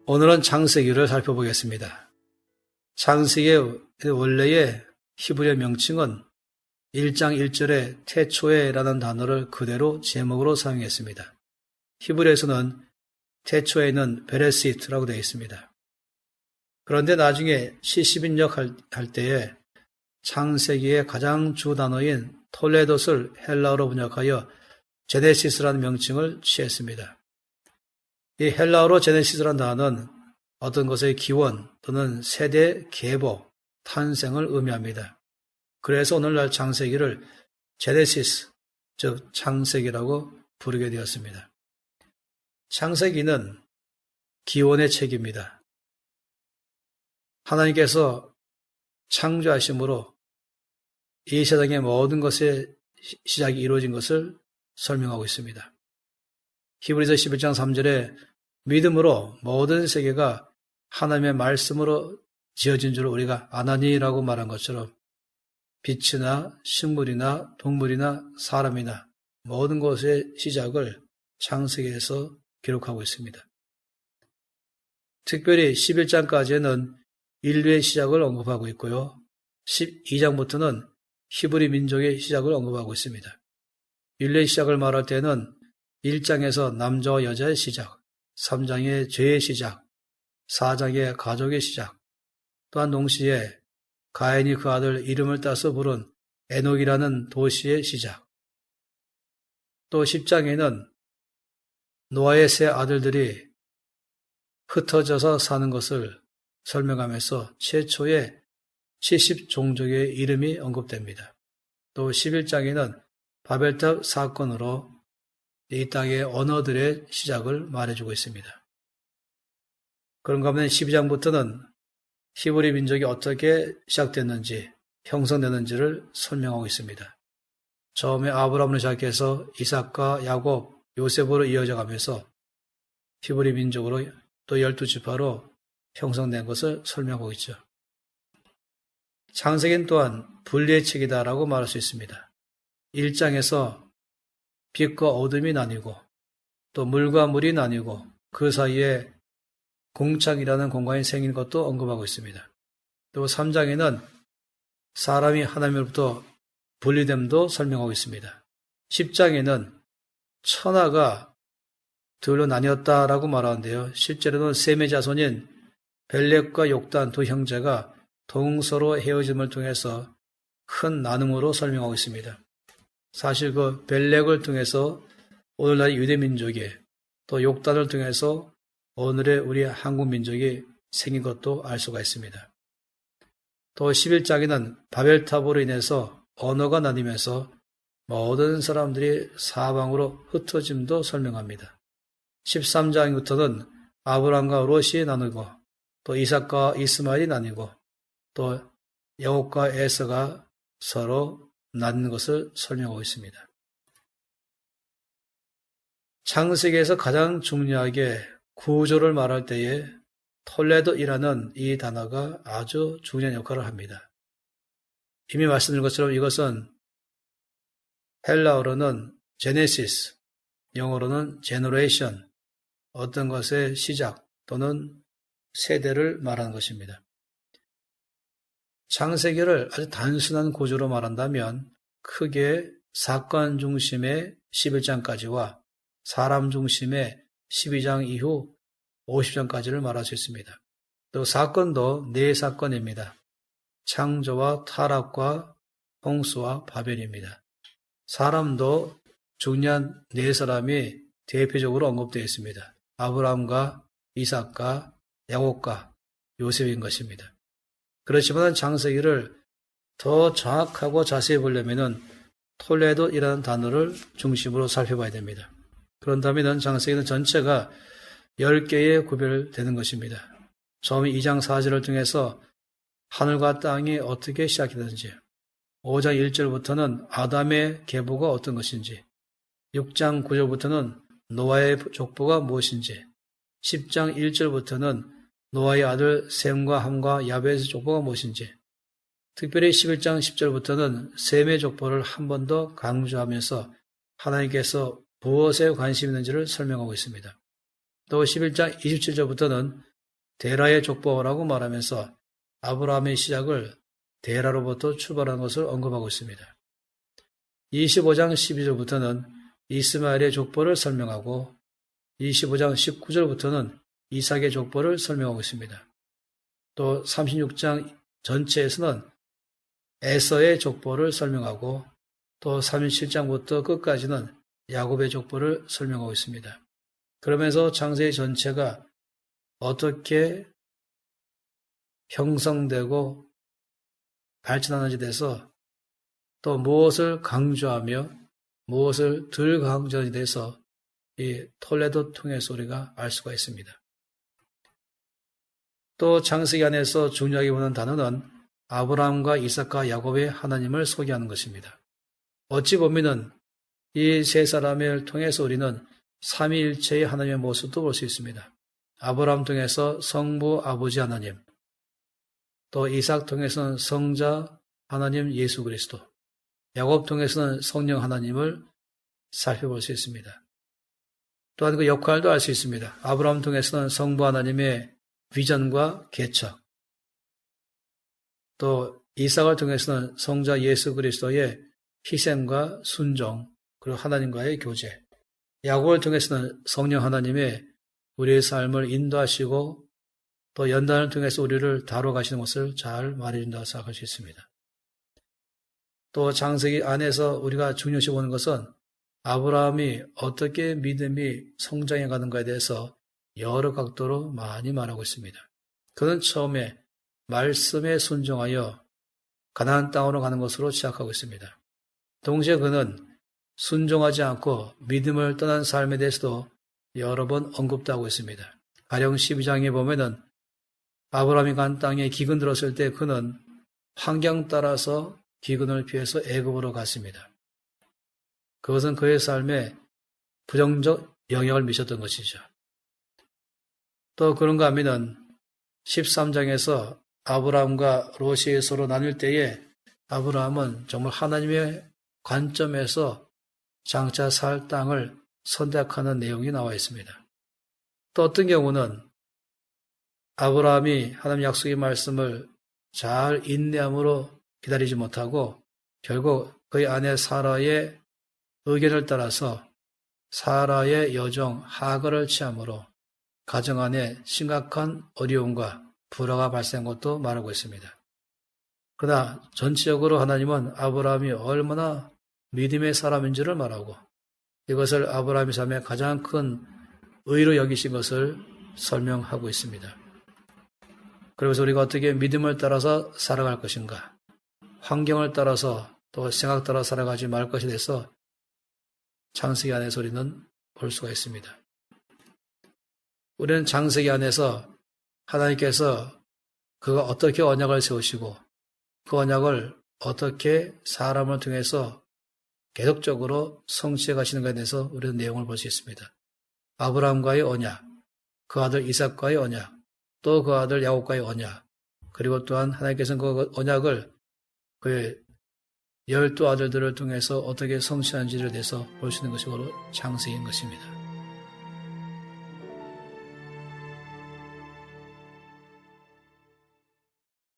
오늘은 창세기를 살펴보겠습니다. 창세기의 원래의 히브리어 명칭은 1장 1절에 태초에라는 단어를 그대로 제목으로 사용했습니다. 히브리어에서는 태초에는 베레시트라고 되어 있습니다. 그런데 나중에 시시빈역 할 때에 창세기의 가장 주 단어인 톨레돗을 헬라어로 번역하여 제네시스라는 명칭을 취했습니다. 이 헬라어로 제네시스라는 단어는 어떤 것의 기원 또는 세대, 계보, 탄생을 의미합니다. 그래서 오늘날 창세기를 제네시스, 즉 창세기라고 부르게 되었습니다. 창세기는 기원의 책입니다. 하나님께서 창조하심으로 이 세상의 모든 것의 시작이 이루어진 것을 설명하고 있습니다. 히브리서 11장 3절에 믿음으로 모든 세계가 하나님의 말씀으로 지어진 줄 우리가 아나니라고 말한 것처럼 빛이나 식물이나 동물이나 사람이나 모든 것의 시작을 창세기에서 기록하고 있습니다. 특별히 11장까지는 인류의 시작을 언급하고 있고요. 12장부터는 히브리 민족의 시작을 언급하고 있습니다. 인류의 시작을 말할 때는 1장에서 남자와 여자의 시작, 3장의 죄의 시작, 4장의 가족의 시작, 또한 동시에 가인이 그 아들 이름을 따서 부른 에녹이라는 도시의 시작, 또 10장에는 노아의 세 아들들이 흩어져서 사는 것을 설명하면서 최초의 70종족의 이름이 언급됩니다. 또 11장에는 바벨탑 사건으로 이 땅의 언어들의 시작을 말해주고 있습니다. 그런가 하면 12장부터는 히브리 민족이 어떻게 시작됐는지, 형성됐는지를 설명하고 있습니다. 처음에 아브라함으로 시작해서 이삭과 야곱, 요셉으로 이어져 가면서 히브리 민족으로 또 12지파로 형성된 것을 설명하고 있죠. 창세기는 또한 분리의 책이다라고 말할 수 있습니다. 1장에서 빛과 어둠이 나뉘고 또 물과 물이 나뉘고 그 사이에 공창이라는 공간이 생긴 것도 언급하고 있습니다. 또 3장에는 사람이 하나님으로부터 분리됨도 설명하고 있습니다. 10장에는 천하가 둘로 나뉘었다라고 말하는데요. 실제로는 셈의 자손인 벨렉과 욕단 두 형제가 동서로 헤어짐을 통해서 큰 나눔으로 설명하고 있습니다. 사실 그 벨렉을 통해서 오늘날 유대민족이 또 욕단을 통해서 오늘의 우리 한국민족이 생긴 것도 알 수가 있습니다. 또 11장에는 바벨탑으로 인해서 언어가 나뉘면서 모든 사람들이 사방으로 흩어짐도 설명합니다. 13장부터는 아브람과 롯이 나누고 또 이삭과 이스마엘이 나뉘고 또 야곱과 에서가 서로 나뉘는 것을 설명하고 있습니다. 창세기에서 가장 중요하게 구조를 말할 때에 톨레돗이라는 이 단어가 아주 중요한 역할을 합니다. 이미 말씀드린 것처럼 이것은 헬라어로는 제네시스, 영어로는 제너레이션, 어떤 것의 시작 또는 세대를 말하는 것입니다. 창세기를 아주 단순한 구조로 말한다면 크게 사건 중심의 11장까지와 사람 중심의 12장 이후 50장까지를 말할 수 있습니다. 또 사건도 네 사건입니다. 창조와 타락과 홍수와 바벨입니다. 사람도 중요한 네 사람이 대표적으로 언급되어 있습니다. 아브라함과 이삭과 야곱과 요셉인 것입니다. 그렇지만 창세기를 더 정확하고 자세히 보려면 톨레돗이라는 단어를 중심으로 살펴봐야 됩니다. 그런다면 창세기는 전체가 10개에 구별되는 것입니다. 처음 2장 4절을 통해서 하늘과 땅이 어떻게 시작되는지, 5장 1절부터는 아담의 계보가 어떤 것인지, 6장 9절부터는 노아의 족보가 무엇인지, 10장 1절부터는 노아의 아들 셈과 함과 야벳의 족보가 무엇인지, 특별히 11장 10절부터는 셈의 족보를 한 번 더 강조하면서 하나님께서 무엇에 관심이 있는지를 설명하고 있습니다. 또 11장 27절부터는 데라의 족보라고 말하면서 아브라함의 시작을 데라로부터 출발한 것을 언급하고 있습니다. 25장 12절부터는 이스마엘의 족보를 설명하고 25장 19절부터는 이삭의 족보를 설명하고 있습니다. 또 36장 전체에서는 에서의 족보를 설명하고 또 37장부터 끝까지는 야곱의 족보를 설명하고 있습니다. 그러면서 창세기 전체가 어떻게 형성되고 발전하는지 대해서 또 무엇을 강조하며 무엇을 덜 강조하는지 대해서 이 톨레도 통해서 우리가 알 수가 있습니다. 또 창세기 안에서 중요하게 보는 단어는 아브라함과 이삭과 야곱의 하나님을 소개하는 것입니다. 어찌 보면은 이 세 사람을 통해서 우리는 삼위일체의 하나님의 모습도 볼 수 있습니다. 아브라함 통해서 성부 아버지 하나님, 또 이삭 통해서는 성자 하나님 예수 그리스도, 야곱 통해서는 성령 하나님을 살펴볼 수 있습니다. 또한 그 역할도 알 수 있습니다. 아브라함 통해서는 성부 하나님의 비전과 개척, 또 이삭을 통해서는 성자 예수 그리스도의 희생과 순종, 그리고 하나님과의 교제, 야곱을 통해서는 성령 하나님의 우리의 삶을 인도하시고 또 연단을 통해서 우리를 다루어 가시는 것을 잘 말해준다고 생각할 수 있습니다. 또 창세기 안에서 우리가 중요시 보는 것은 아브라함이 어떻게 믿음이 성장해 가는가에 대해서 여러 각도로 많이 말하고 있습니다. 그는 처음에 말씀에 순종하여 가나안 땅으로 가는 것으로 시작하고 있습니다. 동시에 그는 순종하지 않고 믿음을 떠난 삶에 대해서도 여러 번 언급도 하고 있습니다. 가령 12장에 보면은 아브라함이 간 땅에 기근 들었을 때 그는 환경 따라서 기근을 피해서 애굽으로 갔습니다. 그것은 그의 삶에 부정적 영향을 미쳤던 것이죠. 또 그런가 하면은 13장에서 아브라함과 롯이 서로 나눌 때에 아브라함은 정말 하나님의 관점에서 장차 살 땅을 선택하는 내용이 나와 있습니다. 또 어떤 경우는 아브라함이 하나님 약속의 말씀을 잘 인내함으로 기다리지 못하고 결국 그의 아내 사라의 의견을 따라서 사라의 여종 하거를 취함으로 가정 안에 심각한 어려움과 불화가 발생한 것도 말하고 있습니다. 그러나 전체적으로 하나님은 아브라함이 얼마나 믿음의 사람인지를 말하고 이것을 아브라함의 삶의 가장 큰 의로 여기신 것을 설명하고 있습니다. 그래서 우리가 어떻게 믿음을 따라서 살아갈 것인가, 환경을 따라서 또 생각 따라 살아가지 말 것에 대해서 창세기 안에서 우리는 볼 수가 있습니다. 우리는 창세기 안에서 하나님께서 그가 어떻게 언약을 세우시고 그 언약을 어떻게 사람을 통해서 계속적으로 성취해 가시는 것에 대해서 우리는 내용을 볼 수 있습니다. 아브라함과의 언약, 그 아들 이삭과의 언약, 또 그 아들 야곱과의 언약, 그리고 또한 하나님께서는 그 언약을 그의 12 아들들을 통해서 어떻게 성취하는지를 대해서 볼 수 있는 것이 바로 창세기인 것입니다.